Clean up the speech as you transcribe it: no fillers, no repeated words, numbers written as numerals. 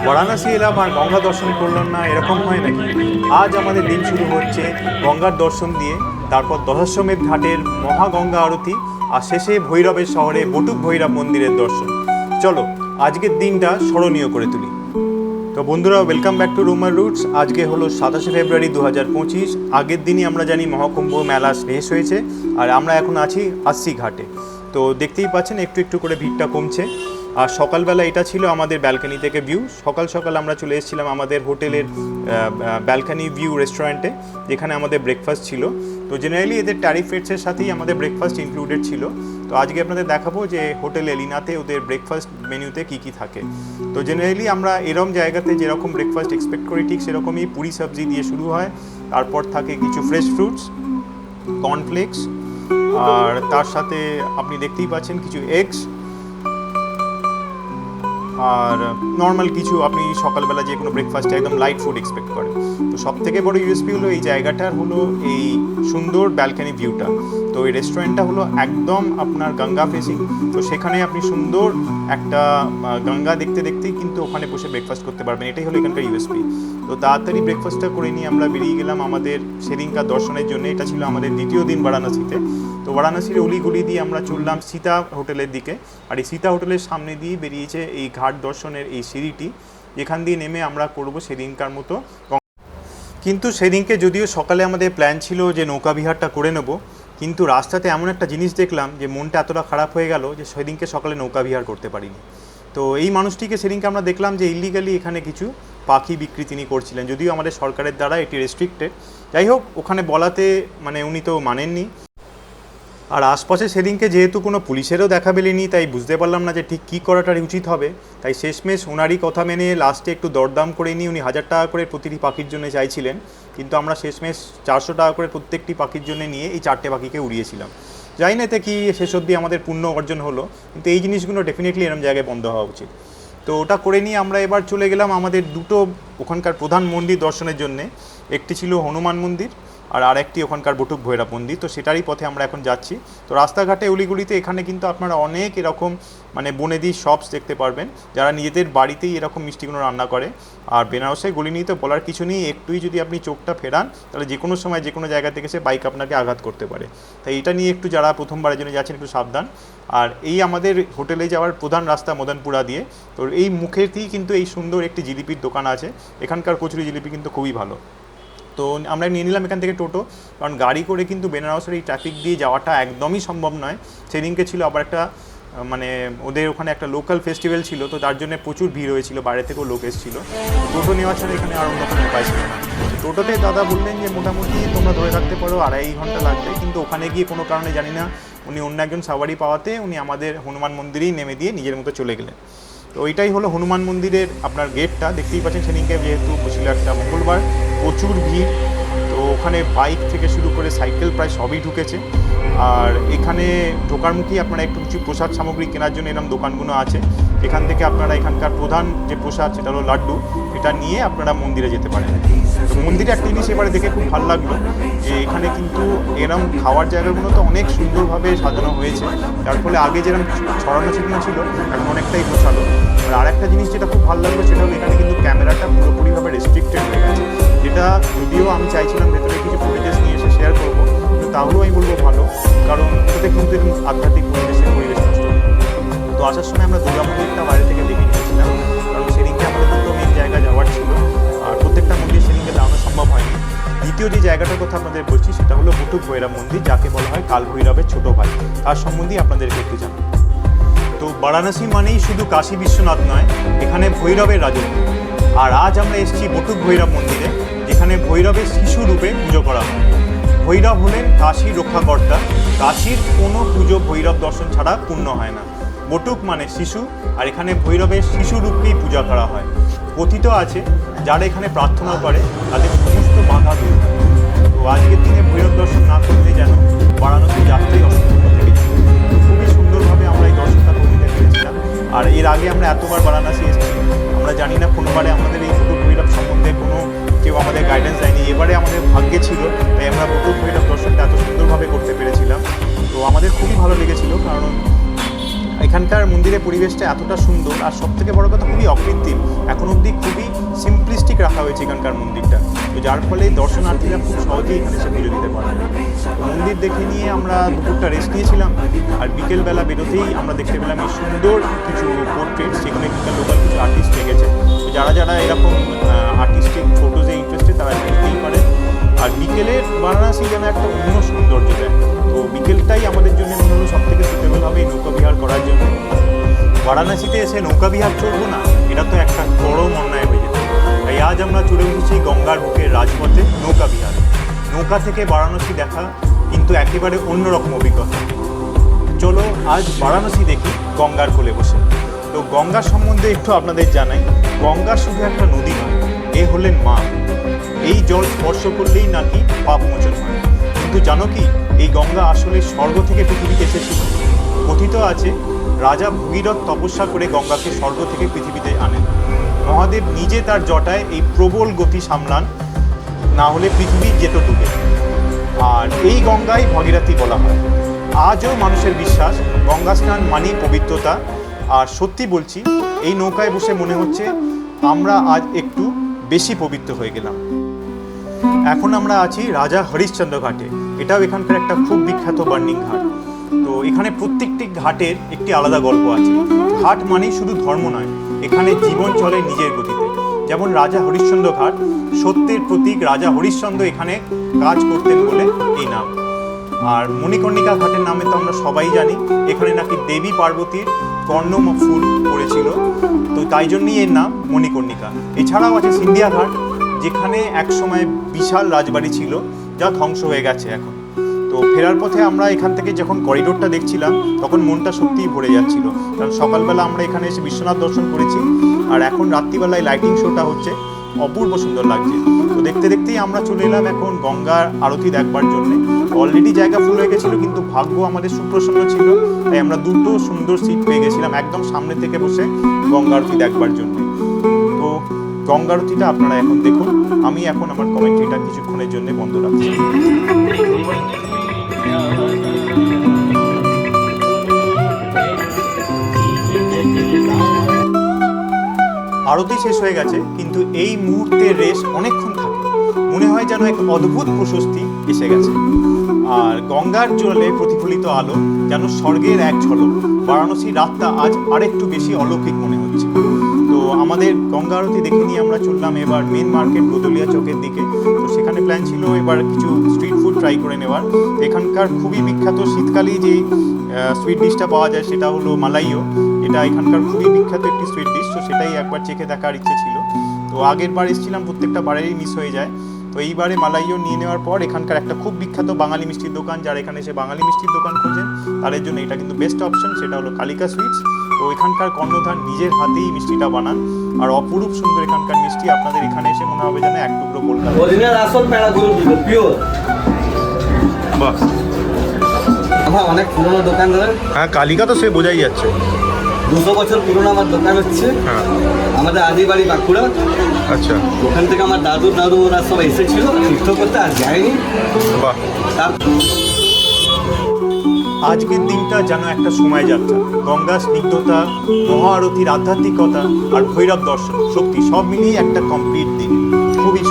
বারাণসী এলাম আর গঙ্গা দর্শন করলাম না, এরকম হয় নাকি? আজ আমাদের দিন শুরু হচ্ছে গঙ্গার দর্শন দিয়ে, তারপর দশাশ্বমেধ ঘাটের মহাগঙ্গা আরতি, আর শেষে ভৈরবের শহরে বটুক ভৈরব মন্দিরের দর্শন। চলো আজকের দিনটা স্মরণীয় করে তুলি। তো বন্ধুরা, ওয়েলকাম ব্যাক টু রোমার রুটস। আজকে হলো 27শে ফেব্রুয়ারি 2025। আগের দিনই আমরা জানি মহাকুম্ভ মেলা শেষ হয়েছে, আর আমরা এখন আছি আস্সি ঘাটে। তো দেখতেই পাচ্ছেন একটু একটু করে ভিড়টা কমছে। আর সকালবেলা এটা ছিল আমাদের ব্যালকানি থেকে ভিউ। সকাল সকাল আমরা চলে এসেছিলাম আমাদের হোটেলের ব্যালকানি ভিউ রেস্টুরেন্টে, যেখানে আমাদের ব্রেকফাস্ট ছিল। তো জেনারেলি এদের ট্যারিফ রেটসের সাথেই আমাদের ব্রেকফাস্ট ইনক্লুডেড ছিল। তো আজকে আপনাদের দেখাবো যে হোটেল এলিনাতে ওদের ব্রেকফাস্ট মেনুতে কী কী থাকে। তো জেনারেলি আমরা এরকম জায়গাতে যেরকম ব্রেকফাস্ট এক্সপেক্ট করি ঠিক সেরকমই পুরি সবজি দিয়ে শুরু হয়। তারপর থাকে কিছু ফ্রেশ ফ্রুটস, কর্নফ্লেক্স, আর তার সাথে আপনি দেখতেই পাচ্ছেন কিছু এগস, আর নর্মাল কিছু আপনি সকালবেলা যে কোনো ব্রেকফাস্টে একদম লাইট ফুড এক্সপেক্ট করেন। তো সব থেকে বড় ইউএসপি হলো এই জায়গাটার হলো এই সুন্দর ব্যালকানি ভিউটা। তো এই রেস্টুরেন্টটা হলো একদম আপনার গঙ্গা ফেসিং। তো সেখানে আপনি সুন্দর একটা গঙ্গা দেখতে দেখতেই কিন্তু ওখানে বসে ব্রেকফাস্ট করতে পারবেন। এটাই হলো এখানকার ইউএসপি। তো তাড়াতাড়ি ব্রেকফাস্টটা করে নিয়ে আমরা বেরিয়ে গেলাম আমাদের সেদিনকার দর্শনের জন্য। এটা ছিল আমাদের দ্বিতীয় দিন বারাণসীতে। তো বারাণসীর অলিগলি দিয়ে আমরা চললাম সীতা হোটেলের দিকে। আর এই সীতা হোটেলের সামনে দিয়ে বেরিয়েছে এই ঘাট দর্শনের এই সিঁড়িটি, যেখান দিয়ে নেমে আমরা করব সেদিনকার মতো। কিন্তু সেদিনকে যদিও সকালে আমাদের প্ল্যান ছিল যে নৌকা বিহারটা করে নেব, কিন্তু রাস্তাতে এমন একটা জিনিস দেখলাম যে মনটা এতটা খারাপ হয়ে গেল যে সেদিনকে সকালে নৌকা বিহার করতে পারিনি। তো এই মানুষটিকে সেদিনকে আমরা দেখলাম যে ইলিগালি এখানে কিছু পাখি বিক্রি তিনি করছিলেন, যদিও আমাদের সরকারের দ্বারা এটি রেস্ট্রিক্টেড। যাই হোক, ওখানে বলাতে মানে উনি তো মানেননি। আর আশপাশে সেদিনকে যেহেতু কোনো পুলিশেরও দেখা পেলেনি, তাই বুঝতে পারলাম না যে ঠিক কী করাটা উচিত হবে। তাই শেষমেশ ওনারই কথা মেনে লাস্টে একটু দরদাম করে নিয়ে উনি 1000 টাকা করে প্রতিটি পাখির জন্য চাইছিলেন, কিন্তু আমরা শেষমেশ 400 টাকা করে প্রত্যেকটি পাখির জন্য নিয়ে এই 4টে পাখিকে উড়িয়েছিলাম। জানি না এতে কি শেষ অবধি আমাদের পূর্ণ অর্জন হলো, কিন্তু এই জিনিসগুলো ডেফিনেটলি এরকম জায়গায় বন্ধ হওয়া উচিত। তো ওটা করে নিয়ে আমরা এবার চলে গেলাম আমাদের দুটো ওখানকার প্রধান মন্দির দর্শনের জন্যে। একটি ছিল হনুমান মন্দির, আর আরেকটি ওখানকার বটুক ভৈরব মন্দির। তো সেটারই পথে আমরা এখন যাচ্ছি। তো রাস্তাঘাটে অলিগুলিতে এখানে কিন্তু আপনারা অনেক এরকম মানে বনেদি শপস দেখতে পারবেন, যারা নিজেদের বাড়িতেই এরকম মিষ্টিগুলো রান্না করে। আর বেনারসের গলি নিয়ে তো বলার কিছু নেই, একটুই যদি আপনি চোখটা ফেরান তাহলে যে কোনো সময় যে কোনো জায়গা থেকে সে বাইক আপনাকে আঘাত করতে পারে। তাই এটা নিয়ে একটু যারা প্রথমবারের জন্য যাচ্ছেন একটু সাবধান। আর এই আমাদের হোটেলে যাওয়ার প্রধান রাস্তা মদনপুরা দিয়ে। তো এই মুখেতেই কিন্তু এই সুন্দর একটি জিলিপির দোকান আছে। এখানকার কচুরি জিলিপি কিন্তু খুবই ভালো। তো আমরা নিয়ে নিলাম এখান থেকে টোটো, কারণ গাড়ি করে কিন্তু বেনারসের এই ট্রাফিক দিয়ে যাওয়াটা একদমই সম্ভব নয়। সেদিনকে ছিল আবার একটা মানে ওদের ওখানে একটা লোকাল ফেস্টিভ্যাল ছিল, তো তার জন্য প্রচুর ভিড় হয়েছিল, বাইরে থেকেও লোক এসেছিল। টোটো নেওয়া ছাড়া এখানে আর অন্য কোনো উপায় ছিল না। টোটোতে দাদা বললেন যে মোটামুটি তোমরা ধরে রাখতে পারো 2.5 ঘন্টা লাগবে, কিন্তু ওখানে গিয়ে কোনো কারণে জানি না উনি অন্য একজন সাওয়ারি পাওয়াতে উনি আমাদের হনুমান মন্দিরেই নেমে দিয়ে নিজের মতো চলে গেলেন। তো ওইটাই হলো হনুমান মন্দিরের আপনার গেটটা। দেখতেই পাচ্ছেন সেদিনকে যেহেতু ছিল একটা মঙ্গলবার, প্রচুর ভিড়। তো ওখানে বাইক থেকে শুরু করে সাইকেল প্রায় সবই ঢুকেছে। আর এখানে ঢোকার মুখেই আপনারা একটু কিছু প্রসাদ সামগ্রী কেনার জন্য এরকম দোকানগুলো আছে। এখান থেকে আপনারা এখানকার প্রধান যে প্রসাদ সেটা হলো লাড্ডু, এটা নিয়ে আপনারা মন্দিরে যেতে পারেন। তো মন্দিরে একটা জিনিস এবারে দেখে খুব ভালো লাগলো যে এখানে কিন্তু এরকম খাওয়ার জায়গাগুলো তো অনেক সুন্দরভাবে সাজানো হয়েছে, যার ফলে আগে যেরকম ছড়ানো ছিটানো ছিল এখন অনেকটাই গোছালো। আর একটা জিনিস যেটা খুব ভালো লাগলো সেটা হলো এখানে কিন্তু ক্যামেরাটা পুরোপুরিভাবে রেস্ট্রিক্টেড হয়ে গেছে, যেটা যদিও আমি চাইছিলাম ভেতরে কিছু ফুটেজেস নিয়ে এসে শেয়ার করবো, কিন্তু তাহলেও আমি বলবো ভালো, কারণ ওটাতে কিন্তু এরকম আধ্যাত্মিক পরিবেশ নষ্ট হবে। তো আসার সময় আমরা দুর্গা মন্দিরটা বাইরে থেকে দেখে নিয়েছিলাম, কারণ সেদিনকে আমাদের দুটো মেন জায়গা যাওয়ার ছিল, আর প্রত্যেকটা মন্দির সেদিনকে যাওয়ানো সম্ভব হয়নি। দ্বিতীয় যে জায়গাটার কথা আপনাদের বলছি সেটা হলো বটুক ভৈরব মন্দির, যাকে বলা হয় কাল ভৈরবের ছোটো ভাই। তার সম্বন্ধেই আপনাদেরকে একটু জানাই। তো বারাণসী মানেই শুধু কাশী বিশ্বনাথ নয়, এখানে ভৈরবের রাজত্ব। আর আজ আমরা এসেছি বটুক ভৈরব মন্দিরে, যেখানে ভৈরবের শিশু রূপে পুজো করা হয়। ভৈরব হলেন কাশীর রক্ষাকর্তা। কাশীর কোনো পুজো ভৈরব দর্শন ছাড়া পূর্ণ হয় না। বটুক মানে শিশু, আর এখানে ভৈরবের শিশু রূপকেই পূজা করা হয়। কথিত আছে যারা এখানে প্রার্থনা করে তাদের সমস্ত বাধা দূর হয়। তো আজকের দিনে ভৈরব দর্শন না করলে যেন বারাণসী যাত্রাই অসম্পূর্ণ থেকে যায়। খুবই সুন্দরভাবে আমরা এই দর্শনটা করতে পেরেছিলাম। আর এর আগে আমরা এতবার বারাণসী এসেছি, আমরা জানি না কোনোবারে আমাদের এই বটুক ভৈরব সম্বন্ধে কোনো কেউ আমাদের গাইডেন্স দেয়নি। এবারে আমাদের ভাগ্যে ছিল, তাই আমরা বটুক ভৈরব দর্শনটা এত সুন্দরভাবে করতে পেরেছিলাম। তো আমাদের খুবই ভালো লেগেছিল, কারণ এখানকার মন্দির মন্দিরের পরিবেশটা এতটা সুন্দর, আর সব থেকে বড় কথা খুবই অকৃত্রিম, এখন অবধি খুবই সিম্পলিস্টিক রাখা হয়েছে এখানকার মন্দিরটা, তো যার ফলে দর্শনার্থীরা খুব সহজেই এখানে এসে পুজো দিতে পারে। মন্দির দেখে নিয়ে আমরা দুপুরটা রেস্ট নিয়েছিলাম, আর বিকেলবেলা বেরোতেই আমরা দেখতে পেলাম এই সুন্দর কিছু পোর্ট্রেট, সেখানে এখানকার লোকাল কিছু আর্টিস্ট লেগেছে। তো যারা যারা এরকম আর্টিস্টিক ফটোজে ইন্টারেস্টেড তারা দেখতেই পারে। আর বিকেলের বারাণসী যেন একটা অন্য সৌন্দর্য দেয়, তো বিকেলটাই আমাদের জন্য মনে হলো সব থেকে সুটেবল হবে এই নৌকা বিহার করার জন্য। বারাণসীতে এসে নৌকা বিহার চলবো না, এটা তো একটা বড় অন্যায় হয়ে যেত। তাই আজ আমরা চলে এসেছি গঙ্গার বুকের রাজপথে নৌকা বিহার। নৌকা থেকে বারাণসী দেখা কিন্তু একেবারে অন্যরকম অভিজ্ঞতা। চলো আজ বারাণসী দেখি গঙ্গার কোলে বসে। তো গঙ্গা সম্বন্ধে একটু আপনাদের জানাই, গঙ্গা শুধু একটা নদী নয়, এ হলেন মা। এই জল স্পর্শ করলেই নাকি পাপ মোচন হয়। কিন্তু জানো কি, এই গঙ্গা আসলে স্বর্গ থেকে পৃথিবীতে এসেছিল। কথিত আছে রাজা ভগীরথ তপস্যা করে গঙ্গাকে স্বর্গ থেকে পৃথিবীতে আনেন। মহাদেব নিজে তার জটায় এই প্রবল গতি সামলান, না হলে পৃথিবী যেত ডুবে। আর এই গঙ্গাই ভগীরথী বলা হয়। আজও মানুষের বিশ্বাস গঙ্গা স্নান মানেই পবিত্রতা। আর সত্যি বলছি, এই নৌকায় বসে মনে হচ্ছে আমরা আজ একটু বেশি পবিত্র হয়ে গেলাম। এখন আমরা আছি রাজা হরিশ্চন্দ্র ঘাটে। এটাও এখানকার একটা খুব বিখ্যাত বার্নিং ঘাট। তো এখানে প্রত্যেকটি ঘাটের একটি আলাদা গল্প আছে। ঘাট মানেই শুধু ধর্ম নয়, এখানে জীবন চলে নিজের গতিতে। যেমন রাজা হরিশ্চন্দ্র ঘাট, সত্যের প্রতীক রাজা হরিশ্চন্দ্র এখানে কাজ করতেন বলে এই নাম। আর মণিকর্ণিকা ঘাটের নামে তো আমরা সবাই জানি, এখানে নাকি দেবী পার্বতীর কর্ণ ফুল পড়েছিল, তো তাই জন্যই এর নাম মণিকর্ণিকা। এছাড়াও আছে সিন্ধিয়া ঘাট, যেখানে একসময় বিশাল রাজবাড়ি ছিল, যা ধ্বংস হয়ে গেছে এখন। তো ফেরার পথে আমরা এখান থেকে যখন করিডোরটা দেখছিলাম তখন মনটা সত্যিই ভরে যাচ্ছিল, কারণ সকালবেলা আমরা এখানে এসে বিশ্বনাথ দর্শন করেছি, আর এখন রাত্রিবেলায় লাইটিং শোটা হচ্ছে, অপূর্ব সুন্দর লাগছে। তো দেখতে দেখতেই আমরা চলে এলাম এখন গঙ্গার আরতি দেখবার জন্য। অলরেডি জায়গা ফুল হয়ে গেছিলো, কিন্তু ভাগ্য আমাদের সুপ্রসন্ন ছিল, তাই আমরা দুটো সুন্দর সিট পেয়ে গেছিলাম একদম সামনে থেকে বসে গঙ্গা আরতি দেখবার জন্য। তো গঙ্গা আরতিটা আপনারা এখন দেখুন, আমি এখন আমার কমেন্ট্রিটা কিছুক্ষণের জন্য বন্ধ রাখছি। আরতি শেষ হয়ে গেছে, কিন্তু এই মুহূর্তের রেশ অনেকক্ষণ থাকে, মনে হয় যেন এক অদ্ভুত প্রশস্তি এসে গেছে। আর গঙ্গার জলে প্রতিফলিত আলো যেন স্বর্গের এক ঝলক। বারাণসীর রাতটা আজ আরেকটু বেশি অলৌকিক মনে হচ্ছে। তো আমাদের গঙ্গা আরতি দেখে নিয়ে আমরা চললাম এবার মেন মার্কেট গোদলিয়া চকের দিকে। তো সেখানে প্ল্যান ছিল এবার কিছু স্ট্রিট ফুড ট্রাই করে নেওয়ার। এখানকার খুবই বিখ্যাত শীতকালেই যে সুইট ডিশটা পাওয়া যায় সেটা হলো মালাইও। এটা এখানকার খুবই বিখ্যাত একটি সুইট ডিশ, তো সেটাই একবার চেখে দেখার ইচ্ছে ছিল। তো আগের বার এসেছিলাম, প্রত্যেকটা বারেরই মিস হয়ে যায়। তো এইবারে মালাইও নিয়ে নেওয়ার পর এখানকার একটা খুব বিখ্যাত বাঙালি মিষ্টির দোকান, যারা এখানে এসে বাঙালি মিষ্টির দোকান খোঁজেন তাদের জন্য এটা কিন্তু বেস্ট অপশন, সেটা হলো কালিকা সুইটস। তো এখানকার কর্ণধার নিজের হাতেই মিষ্টিটা বানান, আর অপরূপ সুন্দর এখানকার মিষ্টি। আপনাদের এখানে এসে মনে হবে যেন এক টুকরো কলকাতা। বাহ, অনেক পুরোনো দোকান ধরেন। হ্যাঁ, কালিকা তো সে বোঝাই যাচ্ছে। 200 বছর পুরোনো আমার দোকান হচ্ছে। হ্যাঁ, আমাদের আদি বাড়ি বাঁকুড়া। আচ্ছা, ওখান থেকে আমার দাদু ওরা সব এসেছিল তীর্থ করতে, আর যায়নি। বাহ। আজকের দিনটা যেন একটা সময় যাত্রা। গঙ্গা স্নিগ্ধতা, মহা আরতির আধ্যাত্মিকতা আর ভৈরব দর্শন শক্তি সব মিলিয়ে একটা কমপ্লিট দিন। খুবই